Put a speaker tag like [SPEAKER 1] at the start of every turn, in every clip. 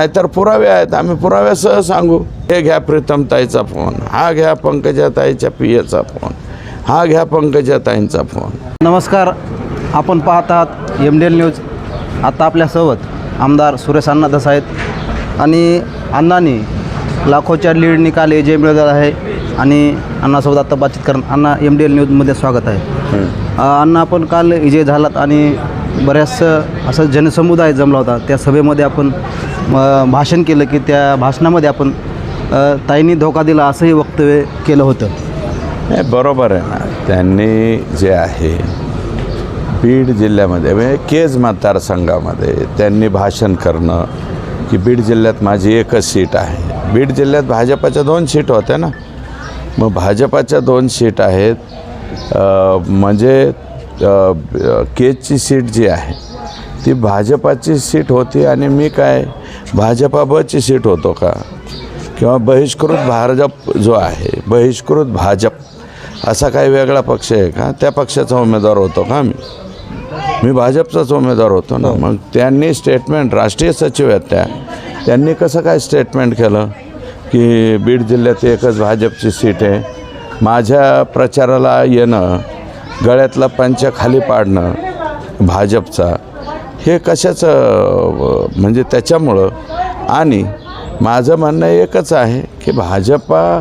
[SPEAKER 1] नाहीतर पुरावे आहेत, आम्ही पुराव्यासह सांगू. हे घ्या प्रीतमताईचा फोन, हा घ्या पंकजाताईच्या पियेचा फोन, हा घ्या पंकजाताईंचा फोन.
[SPEAKER 2] नमस्कार, आपण पाहत आहात MDL न्यूज. आता आपल्यासोबत आमदार सुरेश अण्णा धस आहेत आणि अण्णांनी लाखोच्या लीड निकाल जे मिळवलेला आहे आणि अण्णासोबत आता बातचीत करून अण्णा MDL न्यूजमध्ये स्वागत आहे. अण्णा, आपण काल विजय झालात आणि बऱ्याच असं जनसमुदाय जमला होता. त्या सभेमध्ये आपण भाषण केलं की त्या भाषणामध्ये आपण ताईंनी धोका दिला असंही वक्तव्य केलं होतं.
[SPEAKER 1] हे बरोबर आहे ना. त्यांनी जे आहे बीड जिल्ह्यामध्ये म्हणजे केज मतदारसंघामध्ये त्यांनी भाषण करणं की बीड जिल्ह्यात माझी एकच सीट आहे. बीड जिल्ह्यात भाजपाच्या 2 सीट होत्या ना, मग भाजपाच्या 2 सीट आहेत. म्हणजे केजची सीट जी आहे ती भाजपाची सीट होती आणि मी काय भाजपा बची सीट होतो का? किंवा बहिष्कृत भाजप जो आहे, बहिष्कृत भाजप असा काही वेगळा पक्ष आहे का? त्या पक्षाचा उमेदवार होतो का मी भाजपचाच उमेदवार होतो ना. मग त्यांनी स्टेटमेंट, राष्ट्रीय सचिव आहेत त्यांनी कसं काय स्टेटमेंट केलं की बीड जिल्ह्यात एकच भाजपची सीट आहे. माझ्या प्रचाराला येणं, गळ्यातला पंचा खाली पाडणं भाजपचा, हे कशाचं म्हणजे त्याच्यामुळं. आणि माझं म्हणणं एकच आहे की भाजपा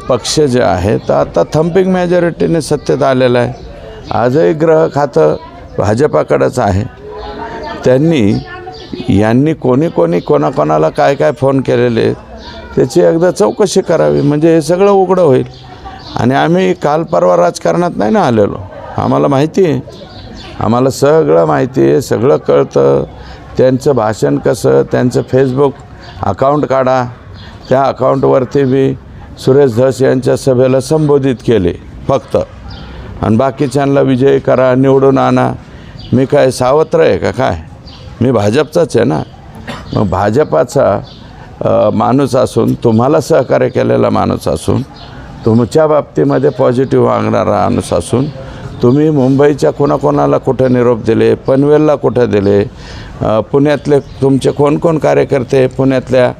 [SPEAKER 1] पक्ष जे आहे तर आता थम्पिंग मेजॉरिटीने सत्तेत आलेलं आहे. आजही ग्रह खातं भाजपाकडंच आहे. यांनी कोणी कोणाकोणाला काय काय फोन केलेले त्याची एकदा चौकशी करावी, म्हणजे हे सगळं उघडं होईल. आणि आम्ही काल परवा राजकारणात नाही ना आलेलो, आम्हाला माहिती आहे, आम्हाला सगळं माहिती आहे, सगळं कळतं. त्यांचं भाषण कसं, त्यांचं फेसबुक अकाउंट काढा, त्या अकाउंटवरती मी सुरेश धस यांच्या सभेला संबोधित केले फक्त. आणि बाकीच्यांना विजयी करा, निवडून आणा. मी काय सावत्र आहे का काय? मी भाजपचाच आहे ना. मग भाजपाचा माणूस असून, तुम्हाला सहकार्य केलेला माणूस असून, तुमच्या बाबतीमध्ये पॉझिटिव्ह वागणारा माणूस असून, तुम्ही मुंबईच्या कोणाकोणाला कुठं निरोप दिले, पनवेलला कुठं दिले, पुण्यातले तुमचे कोण कार्यकर्ते पुण्यातल्या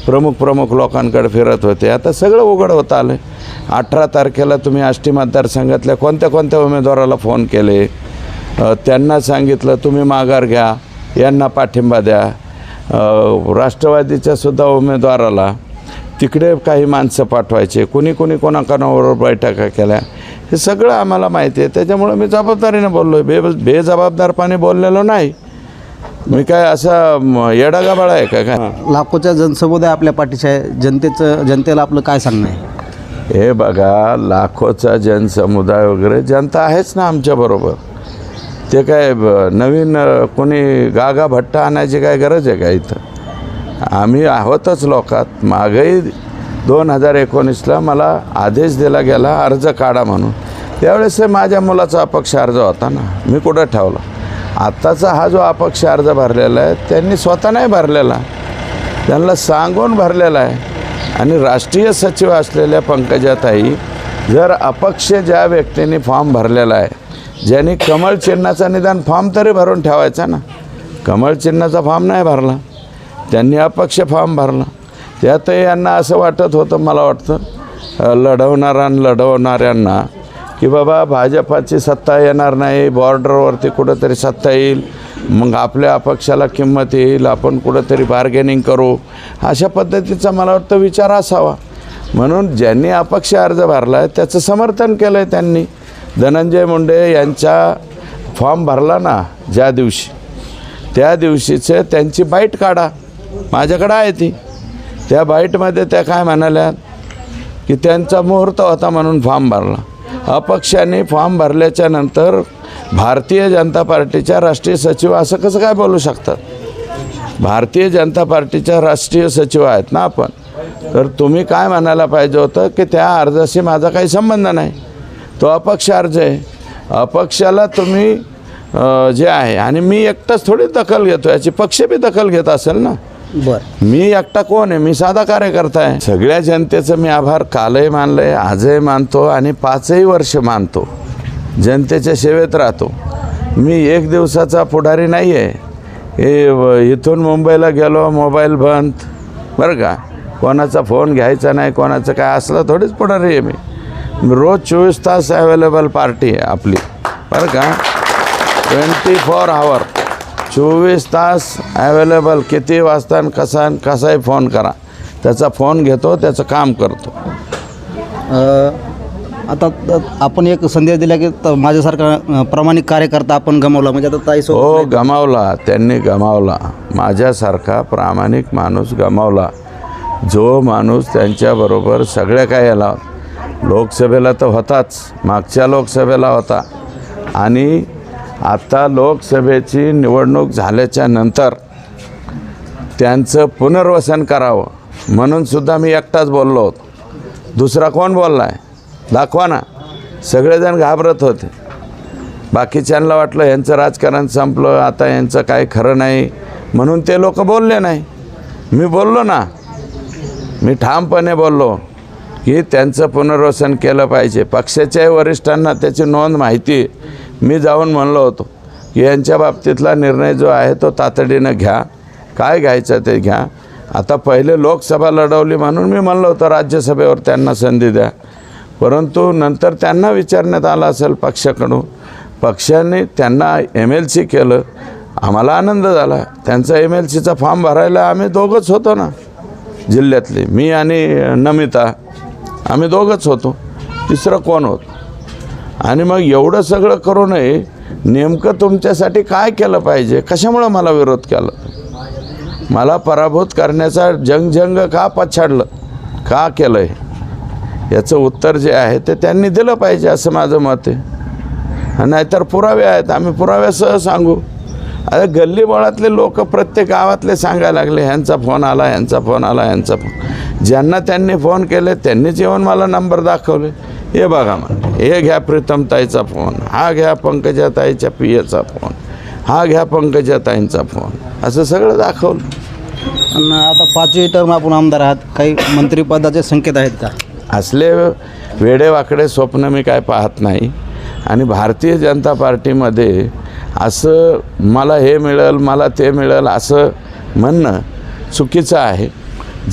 [SPEAKER 1] प्रमुख लोकांकडे फिरत होते, आता सगळं उघड होत आलं. 18 तारखेला तुम्ही आष्टी मतदारसंघातल्या कोणत्या उमेदवाराला फोन केले, त्यांना सांगितलं तुम्ही माघार घ्या, यांना पाठिंबा द्या. राष्ट्रवादीच्यासुद्धा उमेदवाराला तिकडे काही माणसं पाठवायचे, कुणी कोणाबरोबर बैठका केल्या, हे सगळं आम्हाला माहिती आहे. त्याच्यामुळं मी जबाबदारीनं बोललो आहे, बेजबाबदारपणे बोललेलो नाही. मी काय असा येडागाबाळा आहे का काय?
[SPEAKER 2] लाखोच्या जनसमुदाय आपल्या पाठीशी आहे. जनतेला आपलं काय सांगणं आहे?
[SPEAKER 1] हे बघा, लाखोचा जनसमुदाय वगैरे जनता आहेच ना आमच्याबरोबर. ते काय नवीन कोणी गागा भट्टा आणायची काय गरज आहे का इथं? आम्ही आहोतच लोकात. मागही 2019ला मला आदेश दिला गेला अर्ज काढा म्हणून, त्यावेळेस माझ्या मुलाचा अपक्ष अर्ज होता ना, मी कुठं ठेवला. आत्ताचा हा जो अपक्ष अर्ज भरलेला आहे त्यांनी स्वतः नाही भरलेला, त्यांना सांगून भरलेला आहे. आणि राष्ट्रीय सचिव असलेल्या पंकजाताई, जर अपक्ष ज्या व्यक्तींनी फॉर्म भरलेला आहे, ज्यांनी कमळ चिन्हाचा निदान फॉर्म तरी भरून ठेवायचा ना, कमळ चिन्हाचा फॉर्म नाही भरला, त्यांनी अपक्ष फॉर्म भरला. त्यातही यांना असं वाटत होतं, मला वाटतं लढवणाऱ्यांना की बाबा भाजपाची सत्ता येणार नाही, बॉर्डरवरती कुठंतरी सत्ता येईल, मग आपल्या अपक्षाला किंमत येईल, आपण कुठंतरी बार्गेनिंग करू, अशा पद्धतीचा मला वाटतं विचार असावा. म्हणून ज्यांनी अपक्ष अर्ज भरला आहे त्याचं समर्थन केलं आहे त्यांनी. धनंजय मुंडे यांचा फॉर्म भरला ना ज्या दिवशी, त्या दिवशीचे त्यांची बाईट काढा, माझ्याकडं आहे ती. त्या बाईटमध्ये त्या काय म्हणाल्या की त्यांचा मुहूर्त होता म्हणून फॉर्म भरला. अपक्षाने फॉर्म भरल्याच्या नंतर भारतीय जनता पार्टीच्या राष्ट्रीय सचिव असं कसं काय बोलू शकतात? भारतीय जनता पार्टीच्या राष्ट्रीय सचिव आहेत ना आपण. तर तुम्ही काय म्हणायला पाहिजे होतं की त्या अर्जाशी माझा काही संबंध नाही, तो अपक्ष अर्ज आहे. अपक्षाला तुम्ही जे आहे, आणि मी एकटाच थोडी दखल घेतो, याची पक्ष बी दखल घेत असेल ना. मी एकटा कोण आहे? मी साधा कार्यकर्ता आहे. सगळ्या जनतेचं मी आभार कालही मानलं आहे, आजही मानतो आणि 5ही वर्ष मानतो. जनतेच्या सेवेत राहतो. मी एक दिवसाचा पुढारी नाही आहे, इथून मुंबईला गेलो, मोबाईल बंद, बरं का. कोणाचा फोन घ्यायचा नाही, कोणाचं काय असलं थोडीच पुढारी आहे मी. रोज 24 तास अवेलेबल पार्टी आहे आपली, बरं का. 24 आवर 24 तास अवेलेबल. किती वाजता कसाही फोन करा, त्याचा फोन घेतो, त्याचं काम करतो.
[SPEAKER 2] आता आपण एक संदेश दिला की माझ्यासारखा प्रामाणिक कार्यकर्ता आपण गमावला, म्हणजे आता ताई
[SPEAKER 1] हो, गमावला, त्यांनी गमावला. माझ्यासारखा प्रामाणिक माणूस गमावला. जो माणूस त्यांच्याबरोबर सगळ्या काय याला लोकसभेला तर होताच, मागच्या लोकसभेला होता, आणि आता लोकसभेची निवडणूक झाल्याच्या नंतर त्यांचं पुनर्वसन करावं म्हणून सुद्धा मी एकटाच बोललो होतो. दुसरा कोण बोलला आहे दाखवा ना. सगळेजण घाबरत होते. बाकीच्यांना वाटलं यांचं राजकारण संपलं, आता यांचं काय खरं नाही, म्हणून ते लोक बोलले नाही. मी बोललो ना, मी ठामपणे बोललो की त्यांचं पुनर्वसन केलं पाहिजे. पक्षाच्याही वरिष्ठांना त्याची नोंद माहिती. मी जाऊन म्हणलो होतो की यांच्या बाबतीतला निर्णय जो आहे तो तातडीनं घ्या, काय घ्यायचं ते घ्या. आता पहिले लोकसभा लढवली म्हणून मी म्हणलं होतं राज्यसभेवर त्यांना संधी द्या, परंतु नंतर त्यांना विचारण्यात आलं असेल पक्षाकडून, पक्षाने त्यांना MLC केलं. आम्हाला आनंद झाला. त्यांचा MLCचा फॉर्म भरायला आम्ही दोघंच होतो ना जिल्ह्यातले, मी आणि नमिता, आम्ही दोघंच होतो, तिसरं कोण होतं. आणि मग एवढं सगळं करू नये, नेमकं तुमच्यासाठी काय केलं पाहिजे, कशामुळं मला विरोध केला, मला पराभूत करण्याचा जंग का पछाडलं, का केलं आहे, याचं उत्तर जे आहे ते त्यांनी दिलं पाहिजे असं माझं मत आहे. नाहीतर पुरावे आहेत, आम्ही पुराव्यासह सांगू. अरे गल्लीबोळातले लोक प्रत्येक गावातले सांगायला लागले ह्यांचा फोन आला, ह्यांचा फोन आला, ह्यांचा फोन. ज्यांना त्यांनी फोन केले त्यांनीच येऊन मला नंबर दाखवले. हे बघा मग, हे घ्या प्रीतमताईचा फोन, हा घ्या पंकजाताईच्या पियेचा फोन, हा घ्या पंकजाताईंचा फोन, असं सगळं दाखवलं.
[SPEAKER 2] आणि आता 5वी टर्म आपण आमदार आहात, काही मंत्रिपदाचे संकेत आहेत का?
[SPEAKER 1] असले वेडेवाकडे स्वप्न मी काय पाहत नाही. आणि भारतीय जनता पार्टीमध्ये असं मला हे मिळेल, मला ते मिळेल असं म्हणणं चुकीचं आहे.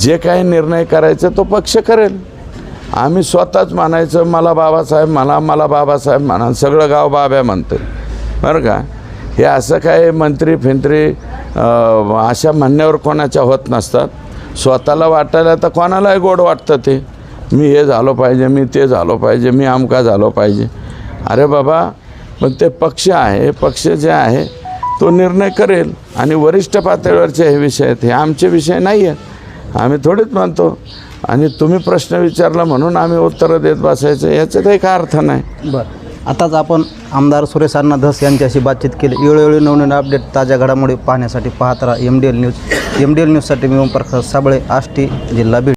[SPEAKER 1] जे काही निर्णय करायचं तो पक्ष करेल. आम्ही स्वतःच म्हणायचं मला बाबासाहेब म्हणा, मला बाबासाहेब म्हणा, सगळं गाव बाब्या म्हणतं, बरं का. हे असं काय मंत्री फिंत्री अशा म्हणण्यावर कोणाच्या होत नसतात. स्वतःला वाटायला तर कोणालाही गोड वाटतं ते, मी हे झालो पाहिजे, मी ते झालो पाहिजे, मी आमका झालो पाहिजे. अरे बाबा, पण ते पक्ष आहे, पक्ष जे आहे तो निर्णय करेल. आणि वरिष्ठ पातळीवरचे हे विषय आहेत, हे आमचे विषय नाही आहेत. आम्ही थोडीच म्हणतो आणि तुम्ही प्रश्न विचारला म्हणून आम्ही उत्तरं देत बसायचं, याच्यातही काय अर्थ नाही.
[SPEAKER 2] बरं, आताच आपण आमदार सुरेश अण्णा धस यांच्याशी बातचीत केली. वेळोवेळी नवनवीन अपडेट, ताज्या घडामोडी पाहण्यासाठी पाहत राहा MDL न्यूज. MDL न्यूजसाठी मी ओमप्रकाश साबळे, आष्टी, जिल्हा बीड.